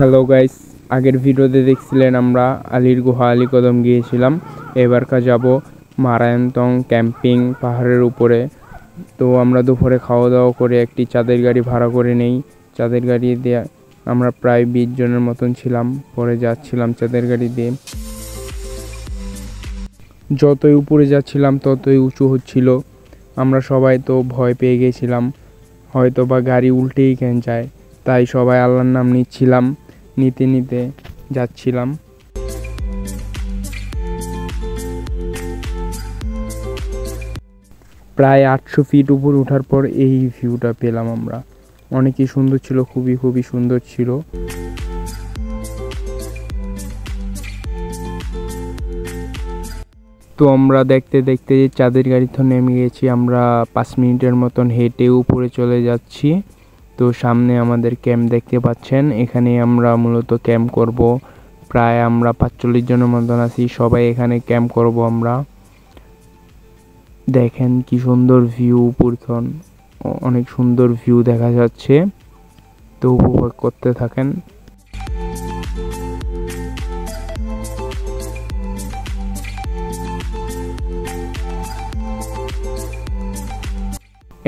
Hello guys, আগের ভিডিওতে দেখছিলেন আমরা আলীর গুহা আলীকদম গিয়েছিলাম। এবারকার যাব মারায়ন্তং ক্যাম্পিং পাহাড়ের উপরে। তো আমরা দুপুরে খাওয়া দাওয়া করে একটি চাঁদের গাড়ি ভাড়া করে নেই। চাঁদের গাড়ি দিয়ে আমরা প্রায় 20 জনের মতন ছিলাম। পরে যাচ্ছিলাম চাঁদের গাড়ি দিয়ে। যতই উপরে যাচ্ছিলাম ততই উঁচু হচ্ছিল। আমরা সবাই তো ভয় পেয়ে গেছিলাম, হয়তো বা গাড়ি উল্টেই কেন যায়। তাই সবাই আল্লাহর নাম নিচ্ছিলাম, নিতে নিতে যাচ্ছিলাম। প্রায় 800 ফিট উপর ওঠার পর এই ভিউটা পেলাম আমরা। অনেকই সুন্দর ছিল, খুবই খুবই সুন্দর ছিল। তো আমরা দেখতে দেখতে চাঁদের গাড়িতে নেমে গেছি। আমরা 5 মিনিটের মতন হেঁটে উপরে চলে যাচ্ছি। তো সামনে আমাদের ক্যাম্প দেখতে পাচ্ছেন, এখানে আমরা মূলত ক্যাম্প করব। প্রায় আমরা 45 জনের মতন আছি, সবাই এখানে ক্যাম্প করব আমরা। দেখেন কি সুন্দর ভিউ, উপরথন অনেক সুন্দর ভিউ দেখা যাচ্ছে। তো উপভোগ করতে থাকেন।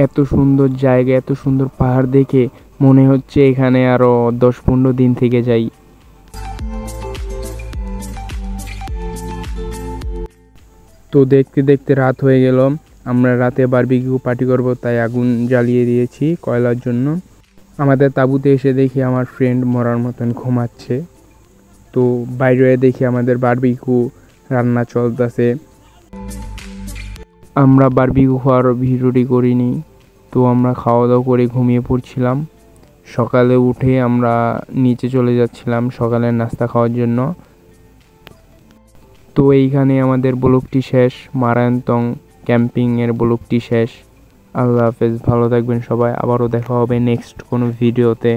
এত সুন্দর জায়গা, এত সুন্দর পাহাড় দেখে মনে হচ্ছে এখানে আরো 10-15 দিন থেকে যাই। তো দেখতে দেখতে রাত হয়ে গেল। আমরা রাতে বারবিকিউ পার্টি করব, তাই আগুন জ্বালিয়ে দিয়েছি কয়লার জন্য। আমাদের তাঁবুতে এসে দেখি আমার ফ্রেন্ড মরার মতন ঘুমাচ্ছে। তো বাইরে দেখি আমাদের বারবিকিউ রান্না চলতেছে। আমরা বারবিকিউ খাওয়ার ভিডিওটি করিনি। তো আমরা খাওয়া দাওয়া করে ঘুমিয়ে পড়ছিলাম। সকালে উঠে আমরা নিচে চলে যাচ্ছিলাম সকালের নাস্তা খাওয়ার জন্য। তো এইখানে আমাদের ব্লগটি শেষ, মারায়ন্তং ক্যাম্পিংয়ের ব্লগটি শেষ। আল্লাহ হাফেজ, ভালো থাকবেন সবাই। আবারও দেখা হবে নেক্সট কোনো ভিডিওতে।